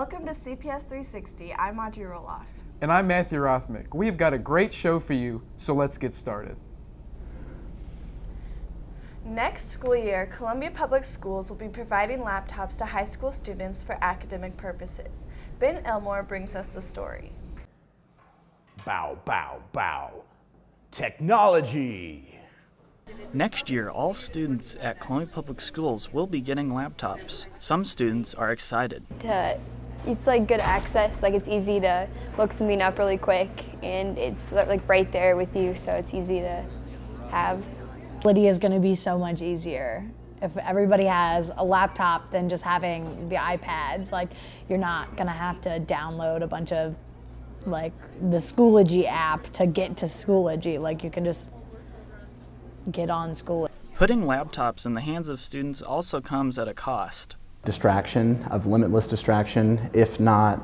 Welcome to CPS360. I'm Audrey Roloff. And I'm Matthew Rothmick. We've got a great show for you, so let's get started. Next school year, Columbia Public Schools will be providing laptops to high school students for academic purposes. Ben Elmore brings us the story. Bow, bow, bow. Technology. Next year, all students at Columbia Public Schools will be getting laptops. Some students are excited. It's like good access, like it's easy to look something up really quick and it's like right there with you, so it's easy to have. Accessibility is going to be so much easier. If everybody has a laptop than just having the iPads, like you're not going to have to download a bunch of like the Schoology app to get to Schoology, like you can just get on school. Putting laptops in the hands of students also comes at a cost. Distraction, of limitless distraction, if not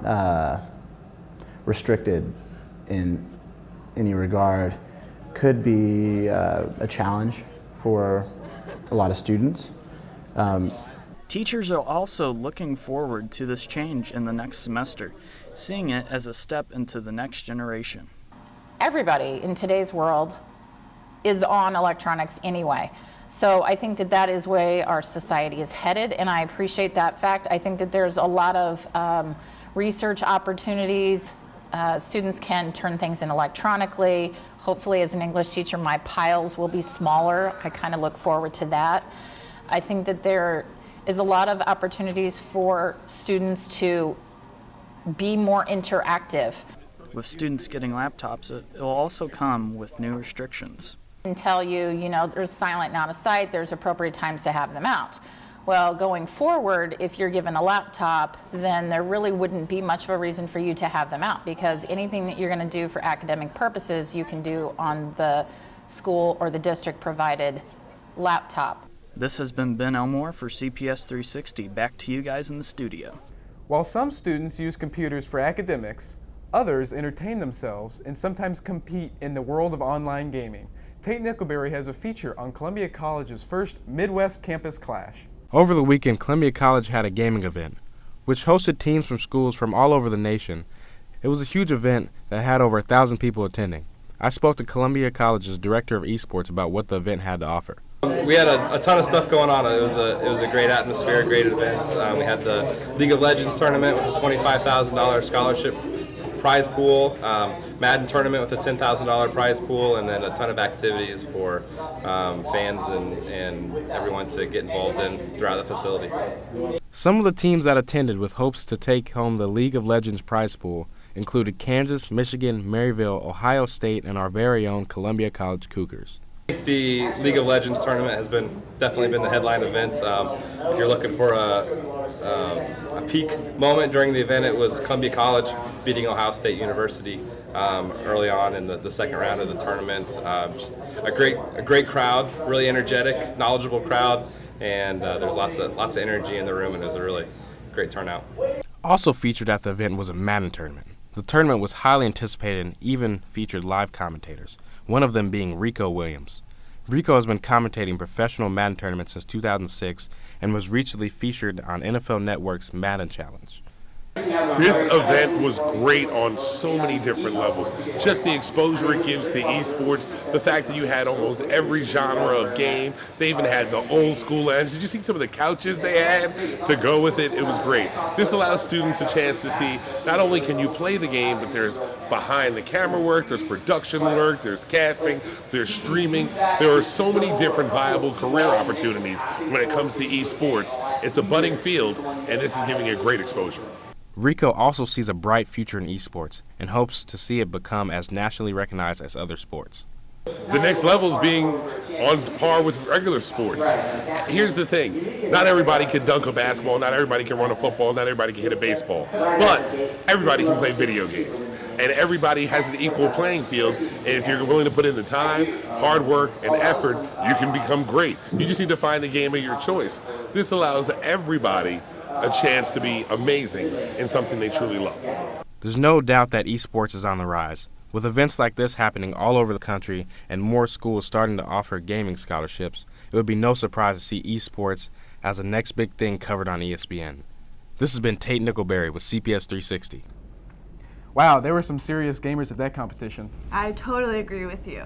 restricted in any regard, could be a challenge for a lot of students. Teachers are also looking forward to this change in the next semester, seeing it as a step into the next generation. Everybody in today's world is on electronics anyway. So I think that that is where our society is headed, and I appreciate that fact. I think that there's a lot of research opportunities. Students can turn things in electronically. Hopefully, as an English teacher, my piles will be smaller. I kind of look forward to that. I think that there is a lot of opportunities for students to be more interactive. With students getting laptops, it will also come with new restrictions. And tell you, there's silent and out of sight, there's appropriate times to have them out. Well, going forward, if you're given a laptop, then there really wouldn't be much of a reason for you to have them out, because anything that you're going to do for academic purposes, you can do on the school or the district provided laptop. This has been Ben Elmore for CPS 360. Back to you guys in the studio. While some students use computers for academics, others entertain themselves and sometimes compete in the world of online gaming. Tate Nickelberry has a feature on Columbia College's first Midwest Campus Clash. Over the weekend, Columbia College had a gaming event, which hosted teams from schools from all over the nation. It was a huge event that had over 1,000 people attending. I spoke to Columbia College's director of eSports about what the event had to offer. We had a ton of stuff going on. It was a great atmosphere, great events. We had the League of Legends tournament with a $25,000 scholarship prize pool, Madden tournament with a $10,000 prize pool, and then a ton of activities for fans and everyone to get involved in throughout the facility. Some of the teams that attended with hopes to take home the League of Legends prize pool included Kansas, Michigan, Maryville, Ohio State, and our very own Columbia College Cougars. The League of Legends tournament has definitely been the headline event. If you're looking for a peak moment during the event, it was Columbia College beating Ohio State University early on in the second round of the tournament. Just a great crowd, really energetic, knowledgeable crowd, and there's lots of energy in the room, and it was a really great turnout. Also featured at the event was a Madden tournament. The tournament was highly anticipated and even featured live commentators, one of them being Rico Williams. Rico has been commentating professional Madden tournaments since 2006 and was recently featured on NFL Network's Madden Challenge. This event was great on so many different levels. Just the exposure it gives to esports, the fact that you had almost every genre of game. They even had the old school ends. Did you see some of the couches they had to go with it? It was great. This allows students a chance to see not only can you play the game, but there's behind the camera work, there's production work, there's casting, there's streaming. There are so many different viable career opportunities when it comes to esports. It's a budding field, and this is giving it great exposure. Rico also sees a bright future in esports and hopes to see it become as nationally recognized as other sports. The next level is being on par with regular sports. Here's the thing. Not everybody can dunk a basketball, not everybody can run a football, not everybody can hit a baseball. But everybody can play video games. And everybody has an equal playing field. And if you're willing to put in the time, hard work, and effort, you can become great. You just need to find the game of your choice. This allows everybody a chance to be amazing in something they truly love. There's no doubt that esports is on the rise. With events like this happening all over the country and more schools starting to offer gaming scholarships, it would be no surprise to see esports as the next big thing covered on ESPN. This has been Tate Nickelberry with CPS360. Wow, there were some serious gamers at that competition. I totally agree with you.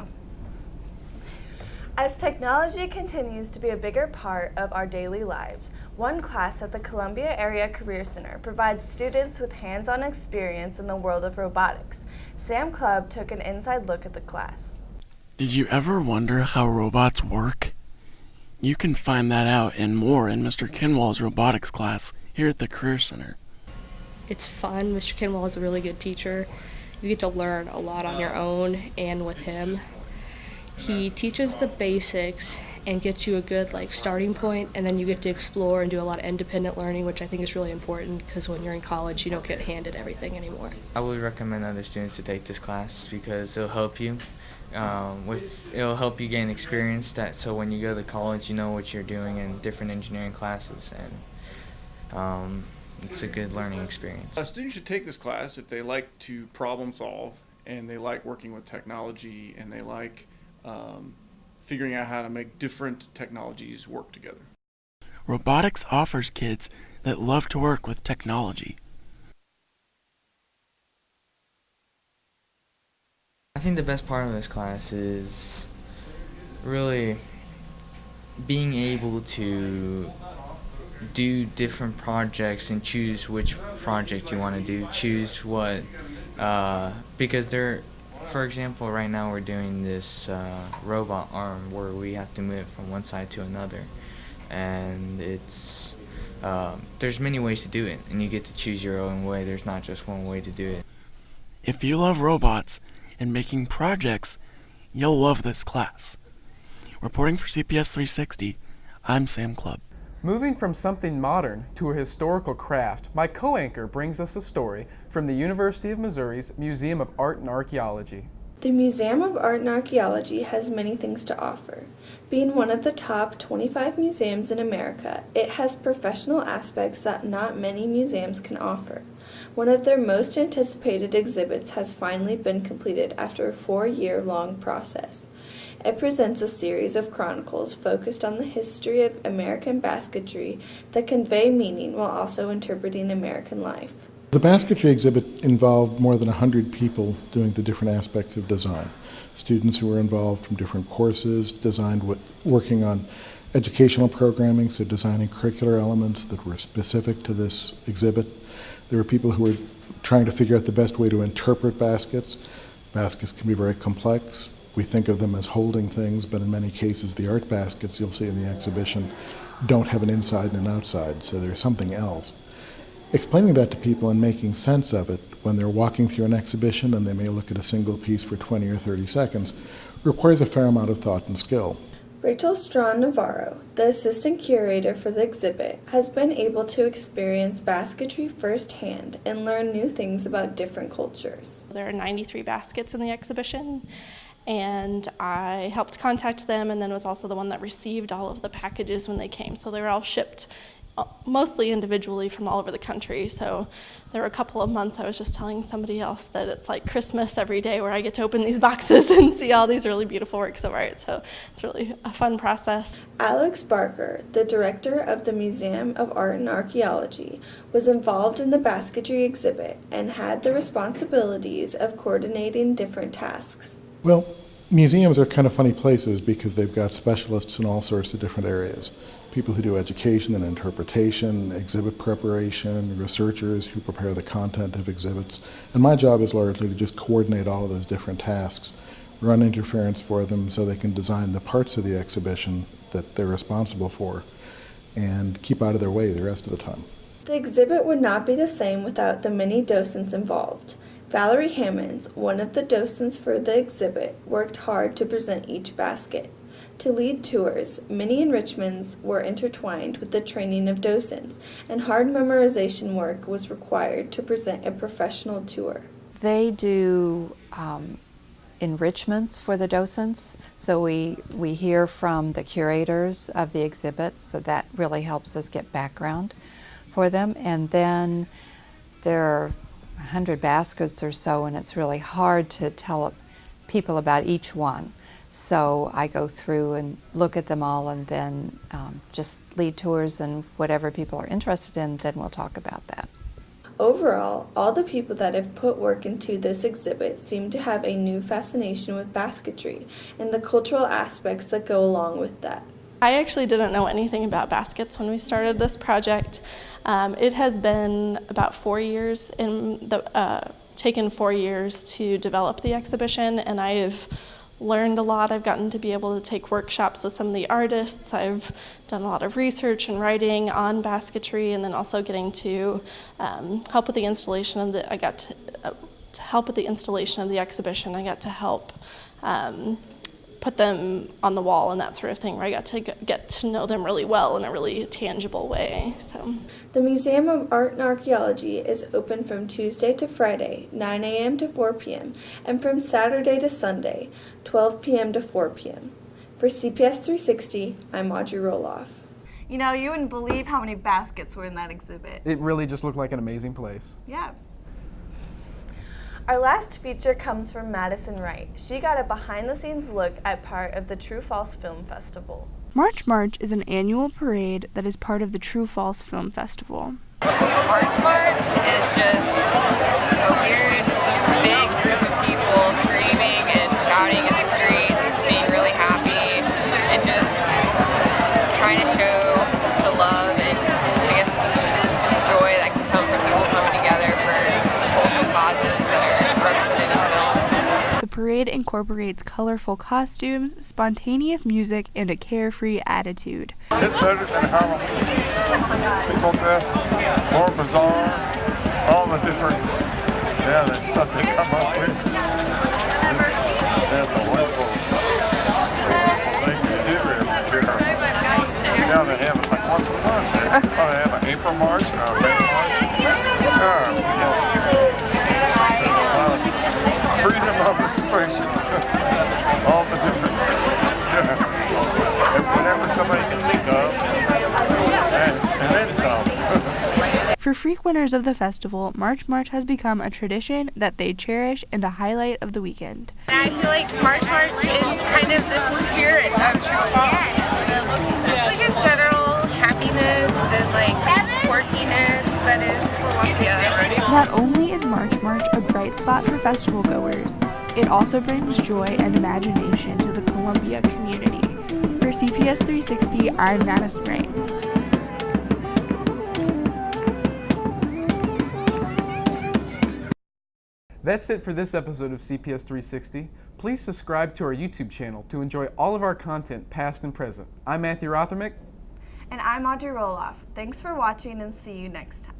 As technology continues to be a bigger part of our daily lives, one class at the Columbia Area Career Center provides students with hands-on experience in the world of robotics. Sam Clubb took an inside look at the class. Did you ever wonder how robots work? You can find that out and more in Mr. Kinwall's robotics class here at the Career Center. It's fun. Mr. Kinwall is a really good teacher. You get to learn a lot on your own and with him. He teaches the basics and gets you a good starting point, and then you get to explore and do a lot of independent learning, which I think is really important because when you're in college you don't get handed everything anymore. I would recommend other students to take this class because it'll help you. It'll help you gain experience so when you go to college you know what you're doing in different engineering classes, and it's a good learning experience. Students should take this class if they like to problem solve and they like working with technology and they like figuring out how to make different technologies work together. Robotics offers kids that love to work with technology. I think the best part of this class is really being able to do different projects and choose which project you want to do. Choose what, because for example, right now we're doing this robot arm where we have to move it from one side to another, and it's there's many ways to do it, and you get to choose your own way. There's not just one way to do it. If you love robots and making projects, you'll love this class. Reporting for CPS 360, I'm Sam Clubb. Moving from something modern to a historical craft, my co-anchor brings us a story from the University of Missouri's Museum of Art and Archaeology. The Museum of Art and Archaeology has many things to offer. Being one of the top 25 museums in America, it has professional aspects that not many museums can offer. One of their most anticipated exhibits has finally been completed after a 4-year-long process. It presents a series of chronicles focused on the history of American basketry that convey meaning while also interpreting American life. The basketry exhibit involved more than 100 people doing the different aspects of design. Students who were involved from different courses, working on educational programming, so designing curricular elements that were specific to this exhibit. There were people who were trying to figure out the best way to interpret baskets. Baskets can be very complex. We think of them as holding things, but in many cases the art baskets you'll see in the exhibition don't have an inside and an outside, so there's something else. Explaining that to people and making sense of it when they're walking through an exhibition and they may look at a single piece for 20 or 30 seconds requires a fair amount of thought and skill. Rachel Strawn Navarro, the assistant curator for the exhibit, has been able to experience basketry firsthand and learn new things about different cultures. There are 93 baskets in the exhibition, and I helped contact them and then was also the one that received all of the packages when they came. So they were all shipped mostly individually from all over the country. So there were a couple of months I was just telling somebody else that it's like Christmas every day where I get to open these boxes and see all these really beautiful works of art. So it's really a fun process. Alex Barker, the director of the Museum of Art and Archaeology, was involved in the basketry exhibit and had the responsibilities of coordinating different tasks. Well, museums are kind of funny places because they've got specialists in all sorts of different areas. People who do education and interpretation, exhibit preparation, researchers who prepare the content of exhibits. And my job is largely to just coordinate all of those different tasks, run interference for them so they can design the parts of the exhibition that they're responsible for, and keep out of their way the rest of the time. The exhibit would not be the same without the many docents involved. Valerie Hammonds, one of the docents for the exhibit, worked hard to present each basket. To lead tours, many enrichments were intertwined with the training of docents, and hard memorization work was required to present a professional tour. They do enrichments for the docents, so we hear from the curators of the exhibits, so that really helps us get background for them. And then there are 100 baskets or so, and it's really hard to tell people about each one. So I go through and look at them all and then just lead tours, and whatever people are interested in, then we'll talk about that. Overall, all the people that have put work into this exhibit seem to have a new fascination with basketry and the cultural aspects that go along with that. I actually didn't know anything about baskets when we started this project. It has been about 4 years taken 4 years to develop the exhibition, and I've learned a lot. I've gotten to be able to take workshops with some of the artists. I've done a lot of research and writing on basketry, and then also getting to help with the installation of the. I got to help with the installation of the exhibition. I got to help put them on the wall and that sort of thing, where I got to get to know them really well in a really tangible way. So, the Museum of Art and Archaeology is open from Tuesday to Friday, 9 a.m. to 4 p.m., and from Saturday to Sunday, 12 p.m. to 4 p.m. For CPS360, I'm Audrey Roloff. You know, you wouldn't believe how many baskets were in that exhibit. It really just looked like an amazing place. Yeah. Our last feature comes from Madison Wright. She got a behind-the-scenes look at part of the True False Film Festival. March March is an annual parade that is part of the True False Film Festival. March March is just a weird, big group of people screaming and shouting in the streets, being really happy, and just trying to show the love and, I guess, just joy that can come from people coming together for social causes that are represented in film. The parade incorporates colorful costumes, spontaneous music, and a carefree attitude. It's better than Halloween. People dress more bizarre, all the different, that stuff they come up with. That's a wonderful thing to do every year. Now they have it like once a month. Oh, they have an April March and a May March. Freedom of expression. All the different, and whatever somebody can think of, and then some. For frequenters of the festival, March March has become a tradition that they cherish and a highlight of the weekend. I feel like March March is kind of the spirit of True False. It's just like a general happiness and like quirkiness that is Columbia. Not only is March March a bright spot for festival goers, it also brings joy and imagination to the Columbia community. For CPS 360, I'm Madison Wright. That's it for this episode of CPS 360. Please subscribe to our YouTube channel to enjoy all of our content, past and present. I'm Matthew Rothermick. And I'm Audrey Roloff. Thanks for watching, and see you next time.